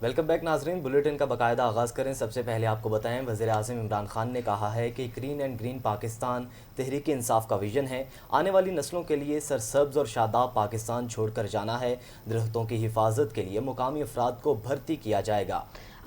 Welcome back ناظرین، bulletin کا باقاعدہ آغاز کریں۔ سب سے پہلے آپ کو بتائیں وزیر اعظم عمران خان نے کہا ہے کہ clean and green Pakistan Tehreek Insaf کا ویژن ہے۔ آنے والی نسلوں کے لیے سرسبز اور شاداب پاکستان چھوڑ کر جانا ہے۔ درختوں کی حفاظت کے لیے مقامی افراد کو بھرتی کیا جائے گا۔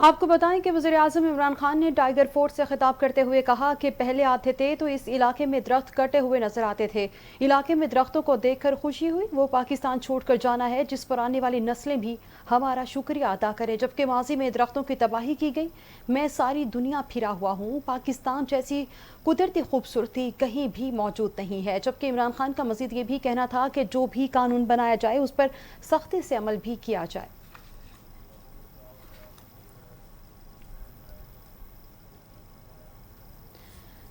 آپ کو بتائیں کہ وزیر اعظم عمران خان نے ٹائیگر فورٹ سے خطاب کرتے ہوئے کہا کہ پہلے آتے تھے تو اس علاقے میں درخت کٹے ہوئے نظر آتے تھے، علاقے میں درختوں کو دیکھ کر خوشی ہوئی۔ وہ پاکستان چھوڑ کر جانا ہے جس پر آنے والی نسلیں بھی ہمارا شکریہ ادا کریں، جبکہ ماضی میں درختوں کی تباہی کی گئی۔ میں ساری دنیا پھرا ہوا ہوں، پاکستان جیسی قدرتی خوبصورتی کہیں بھی موجود نہیں ہے۔ جبکہ عمران خان کا مزید یہ بھی کہنا تھا کہ جو بھی قانون بنایا جائے اس پر سختی سے عمل بھی کیا جائے۔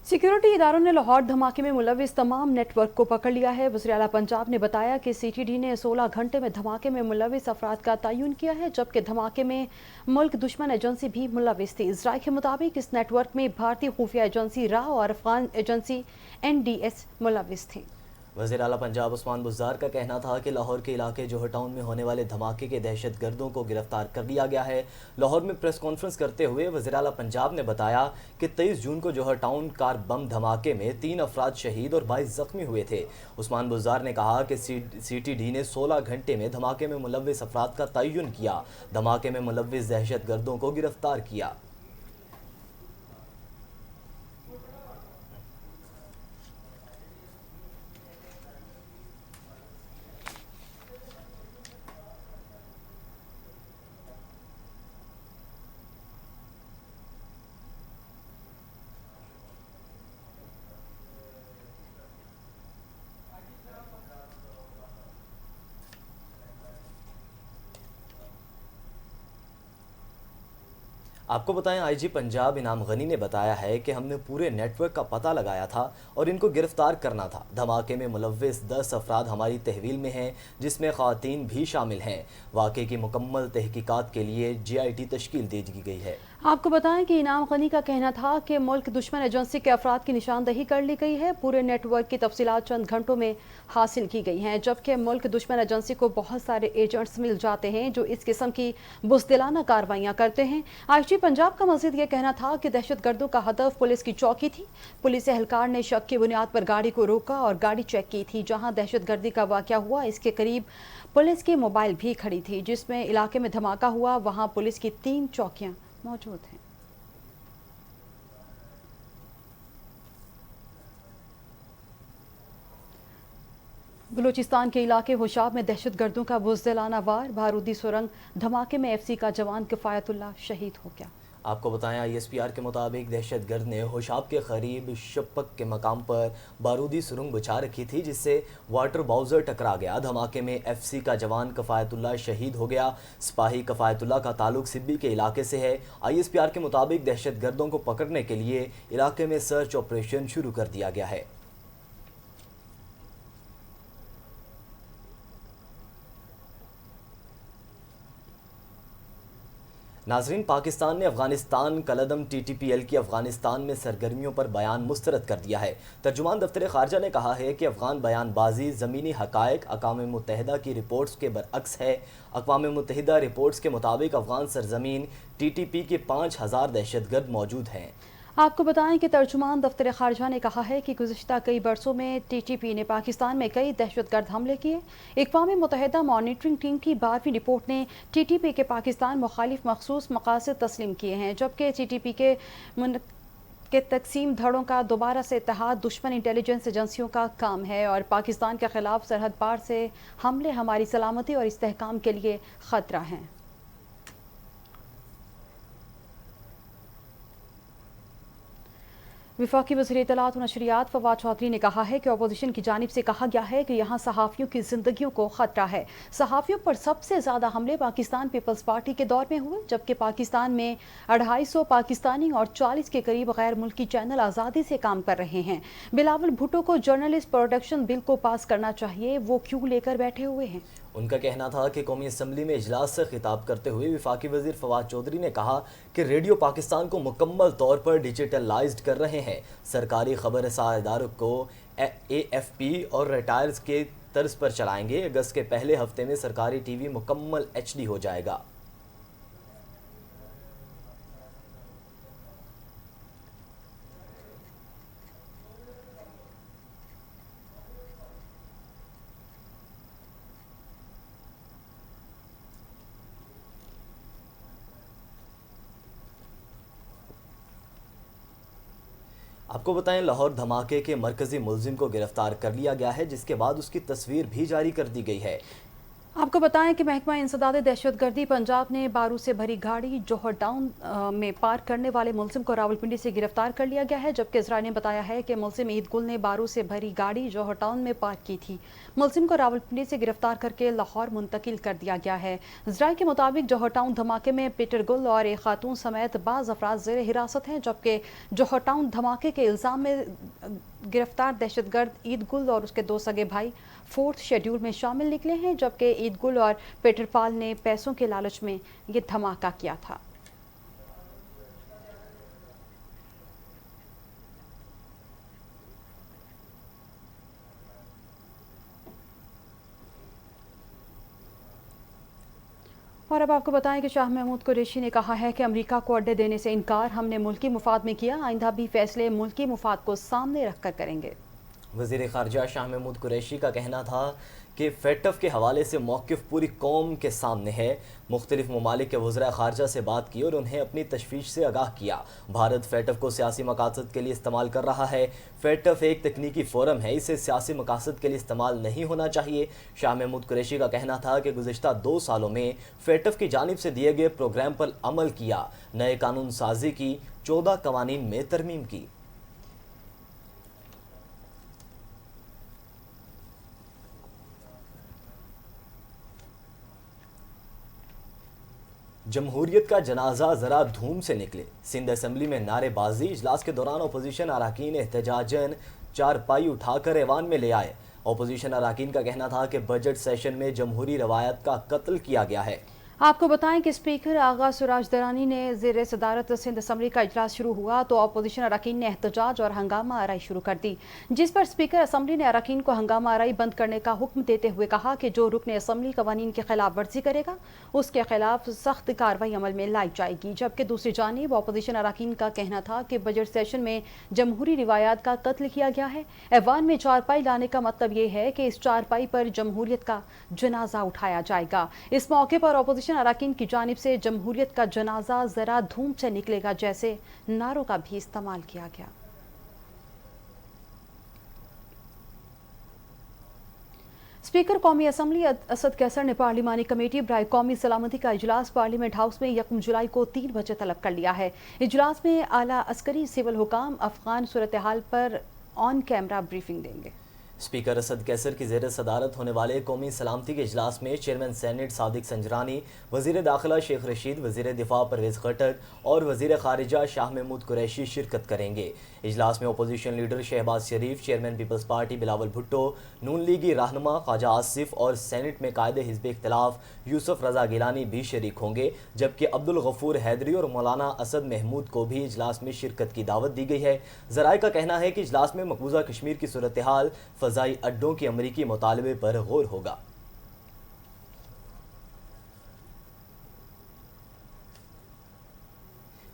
سیکیورٹی اداروں نے لاہور دھماکے میں ملوث تمام نیٹ ورک کو پکڑ لیا ہے۔ وزیر اعلیٰ پنجاب نے بتایا کہ سی ٹی ڈی نے 16 گھنٹے میں دھماکے میں ملوث افراد کا تعین کیا ہے، جبکہ دھماکے میں ملک دشمن ایجنسی بھی ملوث تھی۔ ذرائع کے مطابق اس نیٹ ورک میں بھارتی خفیہ ایجنسی را اور افغان ایجنسی NDS ملوث تھیں۔ وزیر اعلیٰ پنجاب عثمان بزدار کا کہنا تھا کہ لاہور کے علاقے جوہر ٹاؤن میں ہونے والے دھماکے کے دہشت گردوں کو گرفتار کر لیا گیا ہے۔ لاہور میں پریس کانفرنس کرتے ہوئے وزیر اعلیٰ پنجاب نے بتایا کہ 23 جون کو جوہر ٹاؤن کار بم دھماکے میں 3 افراد شہید اور 22 زخمی ہوئے تھے۔ عثمان بزدار نے کہا کہ سی ٹی ڈی نے 16 گھنٹے میں دھماکے میں ملوث افراد کا تعین کیا، دھماکے میں ملوث دہشت گردوں کو گرفتار کیا۔ آپ کو بتائیں آئی جی پنجاب انعام غنی نے بتایا ہے کہ ہم نے پورے نیٹ ورک کا پتہ لگایا تھا اور ان کو گرفتار کرنا تھا۔ دھماکے میں ملوث 10 افراد ہماری تحویل میں ہیں، جس میں خواتین بھی شامل ہیں۔ واقعے کی مکمل تحقیقات کے لیے GIT تشکیل دی گئی ہے۔ آپ کو بتائیں کہ انعام غنی کا کہنا تھا کہ ملک دشمن ایجنسی کے افراد کی نشاندہی کر لی گئی ہے۔ پورے نیٹ ورک کی تفصیلات چند گھنٹوں میں حاصل کی گئی ہیں، جبکہ ملک دشمن ایجنسی کو بہت سارے ایجنٹس مل جاتے ہیں جو اس قسم کی بزدلانہ کارروائیاں کرتے ہیں۔ آئی جی پنجاب کا مزید یہ کہنا تھا کہ دہشت گردوں کا ہدف پولیس کی چوکی تھی۔ پولیس اہلکار نے شک کی بنیاد پر گاڑی کو روکا اور گاڑی چیک کی تھی۔ جہاں دہشت گردی کا واقعہ ہوا اس کے قریب پولیس کی موبائل بھی کھڑی تھی۔ جس میں علاقے میں دھماکہ ہوا وہاں پولیس کی 3 چوکیاں موجود ہیں۔ بلوچستان کے علاقے ہوشاب میں دہشت گردوں کا بزدلانہ وار، بارودی سرنگ دھماکے میں FC کا جوان کفایت اللہ شہید ہو گیا۔ آپ کو بتائیں ISPR کے مطابق دہشت گرد نے ہوشاب کے قریب شپک کے مقام پر بارودی سرنگ بچھا رکھی تھی، جس سے واٹر باؤزر ٹکرا گیا۔ دھماکے میں FC کا جوان کفایت اللہ شہید ہو گیا۔ سپاہی کفایت اللہ کا تعلق سبی کے علاقے سے ہے۔ ISPR کے مطابق دہشت گردوں کو پکڑنے کے لیے علاقے میں سرچ آپریشن شروع کر دیا گیا ہے۔ ناظرین، پاکستان نے افغانستان کالعدم TTPL کی افغانستان میں سرگرمیوں پر بیان مسترد کر دیا ہے۔ ترجمان دفتر خارجہ نے کہا ہے کہ افغان بیان بازی زمینی حقائق اقوام متحدہ کی رپورٹس کے برعکس ہے۔ اقوام متحدہ رپورٹس کے مطابق افغان سرزمین TTP کے 5000 دہشت گرد موجود ہیں۔ آپ کو بتائیں کہ ترجمان دفتر خارجہ نے کہا ہے کہ گزشتہ کئی برسوں میں TTP نے پاکستان میں کئی دہشت گرد حملے کیے۔ اقوام متحدہ مانیٹرنگ ٹیم کی 12ویں رپورٹ نے TTP کے پاکستان مخالف مخصوص مقاصد تسلیم کیے ہیں، جبکہ TTP کے تقسیم دھڑوں کا دوبارہ سے اتحاد دشمن انٹیلیجنس ایجنسیوں کا کام ہے اور پاکستان کے خلاف سرحد پار سے حملے ہماری سلامتی اور استحکام کے لیے خطرہ ہیں۔ وفاقی وزیر اطلاعات و نشریات فواد چودھری نے کہا ہے کہ اپوزیشن کی جانب سے کہا گیا ہے کہ یہاں صحافیوں کی زندگیوں کو خطرہ ہے۔ صحافیوں پر سب سے زیادہ حملے پاکستان پیپلز پارٹی کے دور میں ہوئے، جبکہ پاکستان میں 250 پاکستانی اور 40 کے قریب غیر ملکی چینل آزادی سے کام کر رہے ہیں۔ بلاول بھٹو کو جرنلسٹ پروٹیکشن بل کو پاس کرنا چاہیے، وہ کیوں لے کر بیٹھے ہوئے ہیں؟ ان کا کہنا تھا کہ قومی اسمبلی میں اجلاس سے خطاب کرتے ہوئے وفاقی وزیر فواد چودھری نے کہا کہ ریڈیو پاکستان کو مکمل طور پر ڈیجیٹلائزڈ کر رہے ہیں۔ سرکاری خبر رساں اداروں کو AFP اور ریٹائرز کے طرز پر چلائیں گے۔ اگست کے پہلے ہفتے میں سرکاری TV مکمل HD ہو جائے گا۔ آپ کو بتائیں لاہور دھماکے کے مرکزی ملزم کو گرفتار کر لیا گیا ہے، جس کے بعد اس کی تصویر بھی جاری کر دی گئی ہے۔ آپ کو بتائیں کہ محکمہ انسداد دہشت گردی پنجاب نے بارود سے بھری گاڑی جوہر ٹاؤن میں پارک کرنے والے ملزم کو راولپنڈی سے گرفتار کر لیا گیا ہے، جبکہ ذرائع نے بتایا ہے کہ ملزم عید گل نے بارود سے بھری گاڑی جوہر ٹاؤن میں پارک کی تھی۔ ملزم کو راولپنڈی سے گرفتار کر کے لاہور منتقل کر دیا گیا ہے۔ ذرائع کے مطابق جوہر ٹاؤن دھماکے میں پیٹر گل اور ایک خاتون سمیت بعض افراد زیر حراست ہیں، جبکہ جوہر ٹاؤن دھماکے کے الزام میں گرفتار دہشت گرد عید گل اور اس کے دو سگے بھائی فورتھ شیڈول میں شامل نکلے ہیں، جبکہ عید گل اور پیٹر پال نے پیسوں کے لالچ میں یہ دھماکہ کیا تھا۔ اور اب آپ کو بتائیں کہ شاہ محمود قریشی نے کہا ہے کہ امریکہ کو اڈے دینے سے انکار ہم نے ملکی مفاد میں کیا، آئندہ بھی فیصلے ملکی مفاد کو سامنے رکھ کر کریں گے۔ وزیر خارجہ شاہ محمود قریشی کا کہنا تھا کہ فیٹف کے حوالے سے موقف پوری قوم کے سامنے ہے۔ مختلف ممالک کے وزراء خارجہ سے بات کی اور انہیں اپنی تشویش سے آگاہ کیا۔ بھارت فیٹف کو سیاسی مقاصد کے لیے استعمال کر رہا ہے۔ فیٹف ایک تکنیکی فورم ہے، اسے سیاسی مقاصد کے لیے استعمال نہیں ہونا چاہیے۔ شاہ محمود قریشی کا کہنا تھا کہ گزشتہ 2 سالوں میں فیٹف کی جانب سے دیے گئے پروگرام پر عمل کیا، نئے قانون سازی کی، 14 قوانین میں ترمیم کی۔ جمہوریت کا جنازہ ذرا دھوم سے نکلے، سندھ اسمبلی میں نعرے بازی، اجلاس کے دوران اپوزیشن اراکین احتجاجاً چارپائی اٹھا کر ایوان میں لے آئے۔ اپوزیشن اراکین کا کہنا تھا کہ بجٹ سیشن میں جمہوری روایت کا قتل کیا گیا ہے۔ آپ کو بتائیں کہ اسپیکر آغا سراج درانی نے زیر صدارت سندھ اسمبلی کا اجلاس شروع ہوا تو اپوزیشن اراکین نے احتجاج اور ہنگامہ آرائی شروع کر دی، جس پر اسپیکر اسمبلی نے اراکین کو ہنگامہ آرائی بند کرنے کا حکم دیتے ہوئے کہا کہ جو رکن اسمبلی قوانین کی خلاف ورزی کرے گا اس کے خلاف سخت کارروائی عمل میں لائی جائے گی، جبکہ دوسری جانب اپوزیشن اراکین کا کہنا تھا کہ بجٹ سیشن میں جمہوری روایات کا قتل کیا گیا ہے۔ ایوان میں چارپائی لانے کا مطلب یہ ہے کہ اس چارپائی پر جمہوریت کا جنازہ اٹھایا جائے گا۔ اس موقع پر اپوزیشن اراکین کی جانب سے جمہوریت کا جنازہ ذرا دھوم سے نکلے گا جیسے نعروں کا بھی استعمال کیا گیا۔ اسپیکر قومی اسمبلی اسد کیسر نے پارلیمانی کمیٹی برائے قومی سلامتی کا اجلاس پارلیمنٹ ہاؤس میں 1 جولائی کو 3 بجے طلب کر لیا ہے۔ اجلاس میں اعلیٰ عسکری سول حکام افغان صورتحال پر آن کیمرہ بریفنگ دیں گے۔ اسپیکر اسد کیسر کی زیر صدارت ہونے والے قومی سلامتی کے اجلاس میں چیئرمین سینیٹ صادق سنجرانی، وزیر داخلہ شیخ رشید، وزیر دفاع پرویز خٹک اور وزیر خارجہ شاہ محمود قریشی شرکت کریں گے۔ اجلاس میں opposition leader Shehbaz Sharif, chairman peoples party Bilawal Bhutto, نون لیگی رہنما خواجہ آصف اور سینیٹ میں قائد حزب اختلاف یوسف رضا گیلانی بھی شریک ہوں گے، جبکہ عبدالغفور حیدری اور مولانا اسد محمود کو بھی اجلاس میں شرکت کی دعوت دی گئی ہے۔ ذرائع کا کہنا ہے کہ اجلاس میں مقبوضہ کشمیر کی صورتحال، فضائی اڈوں کے امریکی مطالبے پر غور ہوگا۔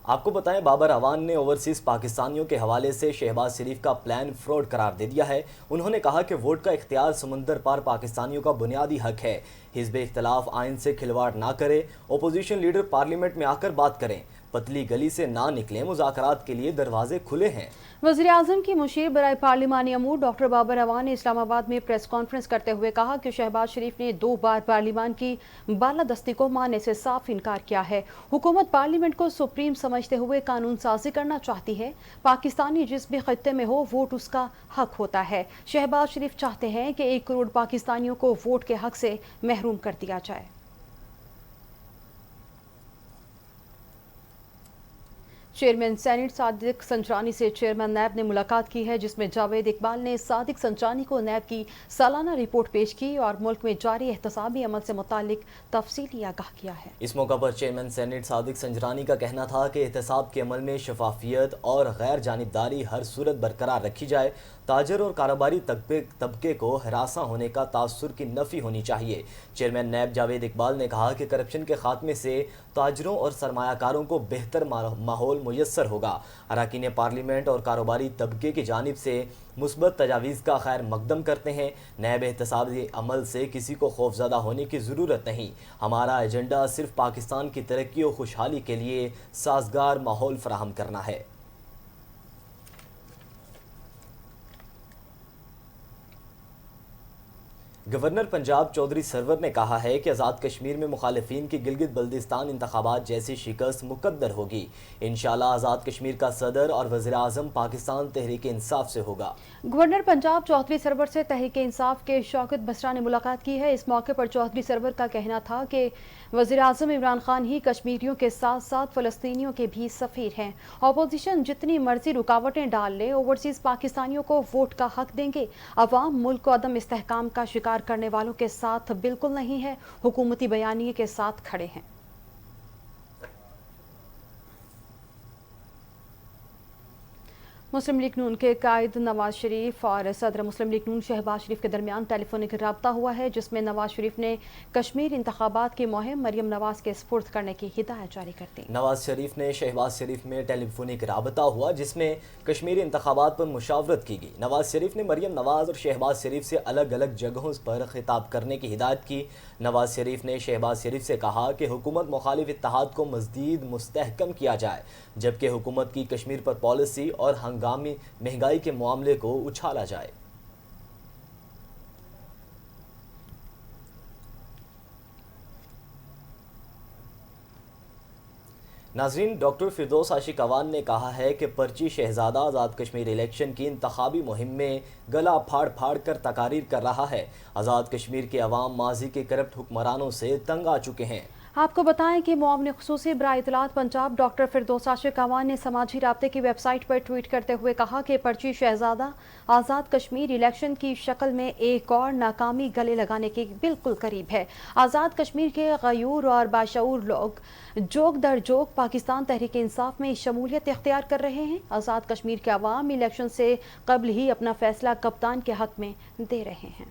آپ کو بتائیں بابر اعوان نے اوورسیز پاکستانیوں کے حوالے سے شہباز شریف کا پلان فراڈ قرار دے دیا ہے۔ انہوں نے کہا کہ ووٹ کا اختیار سمندر پار پاکستانیوں کا بنیادی حق ہے۔ حزب اختلاف آئین سے کھلواڑ نہ کرے، اپوزیشن لیڈر پارلیمنٹ میں آ کر بات کریں، پتلی گلی سے نہ نکلیں، مذاکرات کے لیے دروازے کھلے ہیں۔ وزیر اعظم کی مشیر برائے پارلیمانی امور ڈاکٹر بابر اعوان نے اسلام آباد میں پریس کانفرنس کرتے ہوئے کہا کہ شہباز شریف نے 2 بار پارلیمان کی بالادستی کو ماننے سے صاف انکار کیا ہے۔ حکومت پارلیمنٹ کو سپریم سمجھتے ہوئے قانون سازی کرنا چاہتی ہے۔ پاکستانی جس بھی خطے میں ہو ووٹ اس کا حق ہوتا ہے۔ شہباز شریف چاہتے ہیں کہ 1 کروڑ پاکستانیوں کو ووٹ کے حق سے محروم کر دیا جائے۔ چیئرمین سینیٹ صادق سنجرانی سے چیئرمین نیب نے ملاقات کی ہے، جس میں جاوید اقبال نے صادق سنجرانی کو نیب کی سالانہ رپورٹ پیش کی اور ملک میں جاری احتسابی عمل سے متعلق تفصیلی آگاہ کیا ہے۔ اس موقع پر چیئرمین سینیٹ صادق سنجرانی کا کہنا تھا کہ احتساب کے عمل میں شفافیت اور غیر جانبداری ہر صورت برقرار رکھی جائے۔ تاجر اور کاروباری طبقے کو ہراساں ہونے کا تاثر کی نفی ہونی چاہیے۔ چیئرمین نیب جاوید اقبال نے کہا کہ کرپشن کے خاتمے سے تاجروں اور سرمایہ کاروں کو بہتر ماحول میسر ہوگا۔ اراکین پارلیمنٹ اور کاروباری طبقے کی جانب سے مثبت تجاویز کا خیر مقدم کرتے ہیں۔ نیب احتسابی عمل سے کسی کو خوفزدہ ہونے کی ضرورت نہیں۔ ہمارا ایجنڈا صرف پاکستان کی ترقی و خوشحالی کے لیے سازگار ماحول فراہم کرنا ہے۔ گورنر پنجاب چودھری سرور نے کہا ہے کہ آزاد کشمیر میں مخالفین کی گلگت بلتستان انتخابات جیسی شکست مقدر ہوگی۔ انشاءاللہ آزاد کشمیر کا صدر اور وزیر اعظم پاکستان تحریک انصاف سے ہوگا۔ گورنر پنجاب چودھری سرور سے تحریک انصاف کے شوکت بسرا نے ملاقات کی ہے۔ اس موقع پر چودھری سرور کا کہنا تھا کہ وزیر اعظم عمران خان ہی کشمیریوں کے ساتھ ساتھ فلسطینیوں کے بھی سفیر ہیں۔ اپوزیشن جتنی مرضی رکاوٹیں ڈال لے، اوورسیز پاکستانیوں کو ووٹ کا حق دیں گے۔ عوام ملک کو عدم استحکام کا شکار کرنے والوں کے ساتھ بالکل نہیں ہے، حکومتی بیانیے کے ساتھ کھڑے ہیں۔ مسلم لیگ نون کے قائد نواز شریف اور صدر مسلم لیگ نون شہباز شریف کے درمیان ٹیلی فونک رابطہ ہوا ہے، جس میں نواز شریف نے کشمیر انتخابات کی مہم مریم نواز کے سپرد کرنے کی ہدایت جاری کر دی۔ نواز شریف نے شہباز شریف میں ٹیلی فونک رابطہ ہوا، جس میں کشمیری انتخابات پر مشاورت کی گئی۔ نواز شریف نے مریم نواز اور شہباز شریف سے الگ الگ جگہوں پر خطاب کرنے کی ہدایت کی۔ نواز شریف نے شہباز شریف سے کہا کہ حکومت مخالف اتحاد کو مزید مستحکم کیا جائے، جبکہ حکومت کی کشمیر پر پالیسی اور ہنگامی مہنگائی کے معاملے کو اچھالا جائے۔ ناظرین، ڈاکٹر فردوس عاشق اعوان نے کہا ہے کہ پرچی شہزادہ آزاد کشمیر الیکشن کی انتخابی مہم میں گلا پھاڑ پھاڑ کر تقاریر کر رہا ہے۔ آزاد کشمیر کے عوام ماضی کے کرپٹ حکمرانوں سے تنگ آ چکے ہیں۔ آپ کو بتائیں کہ معاون خصوصی برائے اطلاعات پنجاب ڈاکٹر فردوس عاشق اعوان نے سماجی رابطے کی ویب سائٹ پر ٹویٹ کرتے ہوئے کہا کہ پرچی شہزادہ آزاد کشمیر الیکشن کی شکل میں ایک اور ناکامی گلے لگانے کے بالکل قریب ہے۔ آزاد کشمیر کے غیور اور باشعور لوگ جوک در جوک پاکستان تحریک انصاف میں شمولیت اختیار کر رہے ہیں۔ آزاد کشمیر کے عوام الیکشن سے قبل ہی اپنا فیصلہ کپتان کے حق میں دے رہے ہیں۔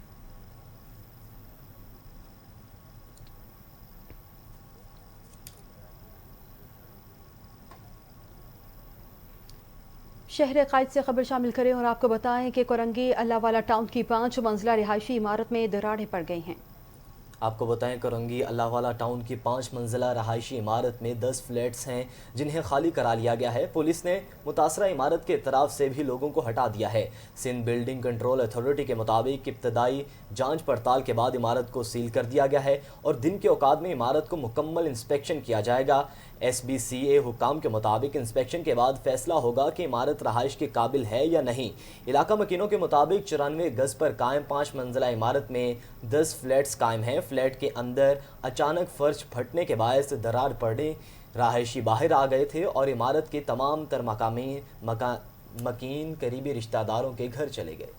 شہر قائد سے خبر شامل کریں اور آپ کو بتائیں کہ کورنگی اللہ والا ٹاؤن کی 5 منزلہ رہائشی عمارت میں دراڑیں پڑ گئی ہیں۔ آپ کو بتائیں کورنگی اللہ والا ٹاؤن کی 5 منزلہ رہائشی عمارت میں 10 فلیٹس ہیں، جنہیں خالی کرا لیا گیا ہے۔ پولیس نے متاثرہ عمارت کے اطراف سے بھی لوگوں کو ہٹا دیا ہے۔ سندھ بلڈنگ کنٹرول اتھارٹی کے مطابق ابتدائی جانچ پڑتال کے بعد عمارت کو سیل کر دیا گیا ہے اور دن کے اوقات میں عمارت کو مکمل انسپیکشن کیا جائے گا۔ ایس بی سی اے حکام کے مطابق انسپیکشن کے بعد فیصلہ ہوگا کہ عمارت رہائش کے قابل ہے یا نہیں۔ علاقہ مکینوں کے مطابق 94 گز پر قائم 5 منزلہ عمارت میں 10 فلیٹس قائم ہیں۔ فلیٹ کے اندر اچانک فرش پھٹنے کے باعث دراڑ پڑنے رہائشی باہر آ گئے تھے اور عمارت کے تمام تر مکین قریبی رشتہ داروں کے گھر چلے گئے۔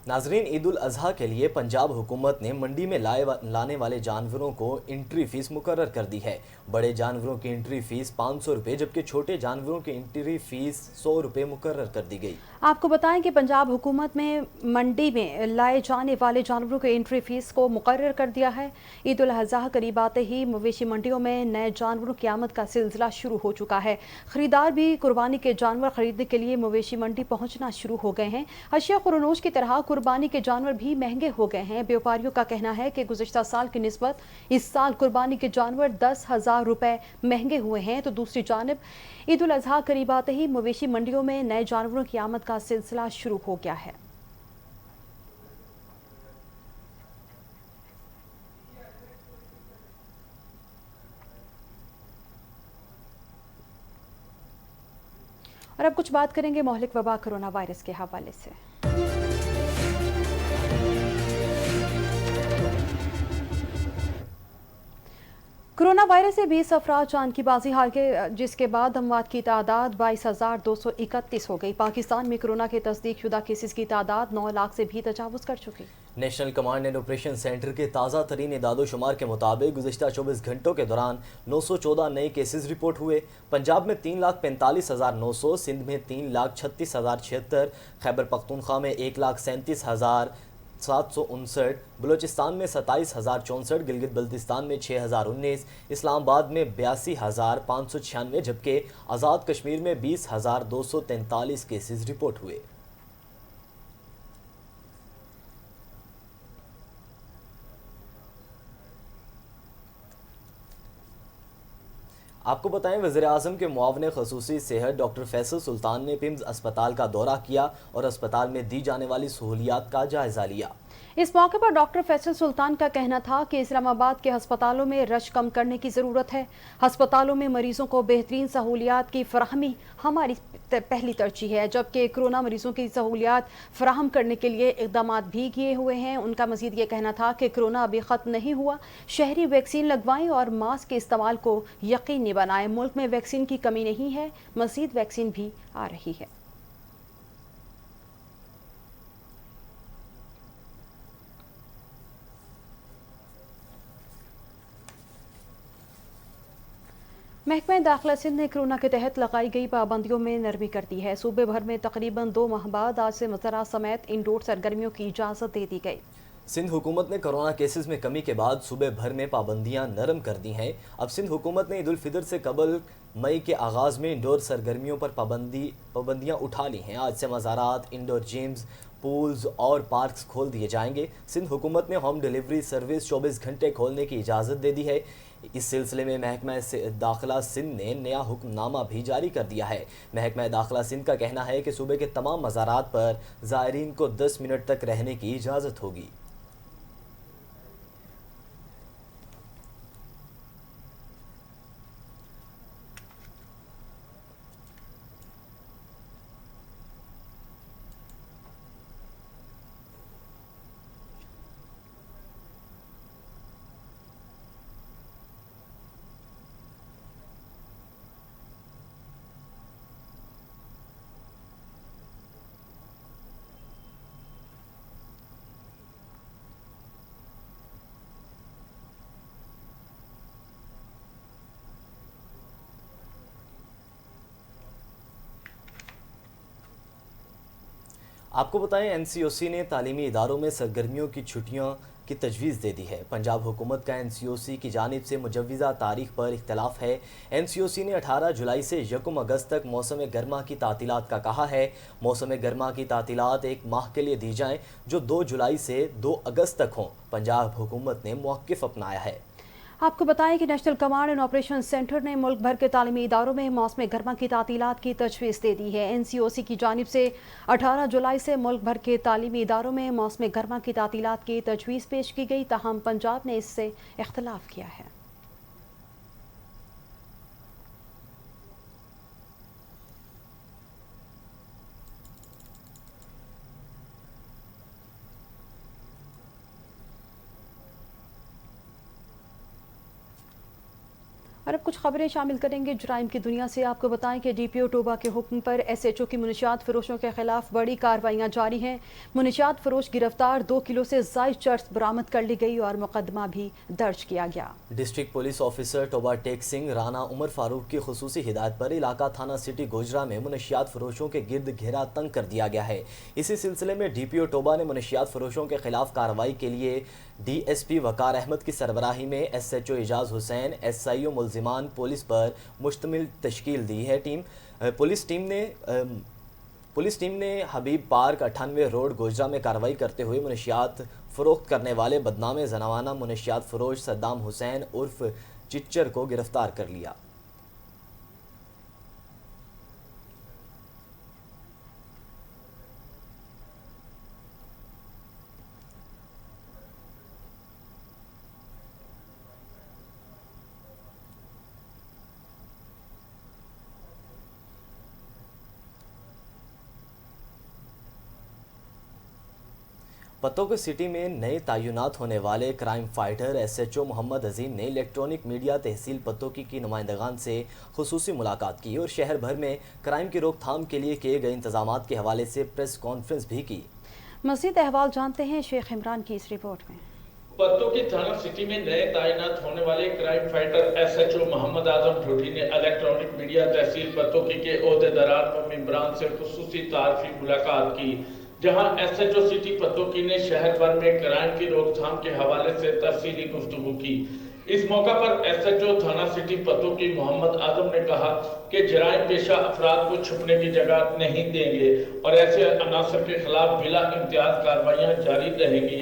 ناظرین، عید الاضحیٰ کے لیے پنجاب حکومت نے منڈی میں لانے والے جانوروں کو انٹری فیس مقرر کر دی ہے۔ بڑے جانوروں کی انٹری فیس 500 روپے جبکہ چھوٹے جانوروں کی انٹری فیس 100 روپے مقرر کر دی گئی۔ آپ کو بتائیں کہ پنجاب حکومت میں منڈی میں لائے جانے والے جانوروں کے انٹری فیس کو مقرر کر دیا ہے۔ عید الاضحیٰ قریب آتے ہی مویشی منڈیوں میں نئے جانوروں کی آمد کا سلسلہ شروع ہو چکا ہے۔ خریدار بھی قربانی کے جانور خریدنے کے لیے مویشی منڈی پہنچنا شروع ہو گئے ہیں۔ اشیاء خرونوش کی طرح قربانی کے جانور بھی مہنگے ہو گئے ہیں۔ بیوپاریوں کا کہنا ہے کہ گزشتہ سال کی نسبت اس سال قربانی کے جانور 10,000 روپے مہنگے ہوئے ہیں، تو دوسری جانب عید الاضحیٰ قریب آتے ہی مویشی منڈیوں میں نئے جانوروں کی آمد کا سلسلہ شروع ہو گیا ہے۔ اور اب کچھ بات کریں گے مہلک وبا کرونا وائرس کے حوالے سے۔ کرونا وائرس سے 20 افراد جان کی بازی ہار گئے، جس کے بعد اموات کی تعداد 22,231 ہو گئی۔ پاکستان میں کرونا کے تصدیق شدہ کیسز کی تعداد 9 لاکھ سے بھی تجاوز کر چکی۔ National command and operation centre کے تازہ ترین اعداد و شمار کے مطابق گزشتہ 24 گھنٹوں کے دوران 914 نئے کیسز رپورٹ ہوئے۔ پنجاب میں 3,45,900، سندھ میں 3,36,076، خیبر پختونخوا میں 1,37,759، بلوچستان میں 27,064، گلگت بلتستان میں 6,019، اسلام آباد میں 82,596، جبکہ آزاد کشمیر میں 20,243 کیسز رپورٹ ہوئے۔ آپ کو بتائیں وزیر اعظم کے معاون خصوصی صحت ڈاکٹر فیصل سلطان نے پمز اسپتال کا دورہ کیا اور اسپتال میں دی جانے والی سہولیات کا جائزہ لیا۔ اس موقع پر ڈاکٹر فیصل سلطان کا کہنا تھا کہ اسلام آباد کے ہسپتالوں میں رش کم کرنے کی ضرورت ہے۔ ہسپتالوں میں مریضوں کو بہترین سہولیات کی فراہمی ہماری پہلی ترجیح ہے، جبکہ کورونا مریضوں کی سہولیات فراہم کرنے کے لیے اقدامات بھی کیے ہوئے ہیں۔ ان کا مزید یہ کہنا تھا کہ کورونا ابھی ختم نہیں ہوا، شہری ویکسین لگوائیں اور ماسک کے استعمال کو یقینی بنائیں۔ ملک میں ویکسین کی کمی نہیں ہے، مزید ویکسین بھی آ رہی ہے۔ محکمہ داخلہ سندھ نے کورونا کے تحت لگائی گئی پابندیوں میں نرمی کر دی ہے۔ صوبے بھر میں تقریباً 2 ماہ بعد آج سے مزرعہ سمیت انڈور سرگرمیوں کی اجازت دے دی گئی۔ سندھ حکومت نے کرونا کیسز میں کمی کے بعد صوبے بھر میں پابندیاں نرم کر دی ہیں۔ اب سندھ حکومت نے عید الفطر سے قبل مئی کے آغاز میں انڈور سرگرمیوں پر پابندیاں اٹھا لی ہیں۔ آج سے مزارات، انڈور جمز، پولز اور پارکس کھول دیے جائیں گے۔ سندھ حکومت نے ہوم ڈیلیوری سروس 24 گھنٹے کھولنے کی اجازت دے دی ہے۔ اس سلسلے میں محکمہ داخلہ سندھ نے نیا حکم نامہ بھی جاری کر دیا ہے۔ محکمہ داخلہ سندھ کا کہنا ہے کہ صوبے کے تمام مزارات پر زائرین کو 10 منٹ تک رہنے کی اجازت ہوگی۔ آپ کو بتائیں این سی او سی نے تعلیمی اداروں میں سرگرمیوں کی چھٹیوں کی تجویز دے دی ہے۔ پنجاب حکومت کا این سی او سی کی جانب سے مجوزہ تاریخ پر اختلاف ہے۔ این سی او سی نے 18 جولائی سے 1 اگست تک موسم گرما کی تعطیلات کا کہا ہے۔ موسم گرما کی تعطیلات 1 ماہ کے لیے دی جائیں جو 2 جولائی سے 2 اگست تک ہوں۔ پنجاب حکومت نے موقف اپنایا ہے۔ آپ کو بتائیں کہ national command and operation centre نے ملک بھر کے تعلیمی اداروں میں موسم گرما کی تعطیلات کی تجویز دے دی ہے۔ این سی او سی کی جانب سے 18 جولائی سے ملک بھر کے تعلیمی اداروں میں موسم گرما کی تعطیلات کی تجویز پیش کی گئی، تاہم پنجاب نے اس سے اختلاف کیا ہے۔ اور اب کچھ خبریں شامل کریں گے جرائم کی دنیا سے۔ آپ کو بتائیں کہ ڈی پی او ٹوبہ کے حکم پر ایس ایچ او کی منشیات فروشوں کے خلاف بڑی کارروائیاں جاری ہیں۔ منشیات فروش گرفتار، 2 کلو سے زائد چرس برآمد کر لی گئی اور مقدمہ بھی درج کیا گیا۔ ڈسٹرکٹ پولیس آفیسر ٹوبہ ٹیک سنگھ رانا عمر فاروق کی خصوصی ہدایت پر علاقہ تھانہ سٹی گوجرا میں منشیات فروشوں کے گرد گھیرا تنگ کر دیا گیا ہے۔ اسی سلسلے میں ڈی پی او ٹوبہ نے منشیات فروشوں کے خلاف کارروائی کے لیے D S P Waqar Ahmed کی سربراہی میں S H O Ijaz Hussain, S I O ملزمان پولیس پر مشتمل تشکیل دی ہے۔ پولیس ٹیم نے حبیب پارک 98 روڈ گوجرا میں کارروائی کرتے ہوئے منشیات فروخت کرنے والے بدنام زنانہ منشیات فروش صدام حسین عرف چچر کو گرفتار کر لیا۔ پتوں کی سٹی میں نئے تعینات ہونے والے crime fighter S H O Muhammad Azeem نے الیکٹرانک میڈیا تحصیل پتوکی کی نمائندگان سے خصوصی ملاقات کی اور شہر بھر میں کرائم کی روک تھام کے لیے کیے گئے انتظامات کے حوالے سے پریس کانفرنس بھی کی۔ مزید احوال جانتے ہیں شیخ عمران کی اس رپورٹ میں۔ پتوکی تھانہ سٹی میں نئے تعینات ہونے والے crime fighter S H O Muhammad Azam Thothi نے الیکٹرانک میڈیا تحصیل پتوکی کے عہدیداران و ممبران سے خصوصی تعارفی ملاقات کی، جہاں S H O city Pattoki نے شہر بھر میں کرائم کی روک تھام کے حوالے سے تفصیلی گفتگو کی۔ اس موقع پر ایس ایچ او تھانہ سٹی پتوکی محمد اعظم نے کہا کہ جرائم پیشہ افراد کو چھپنے کی جگہ نہیں دیں گے اور ایسے عناصر کے خلاف بلا امتیاز کارروائیاں جاری رہیں گی۔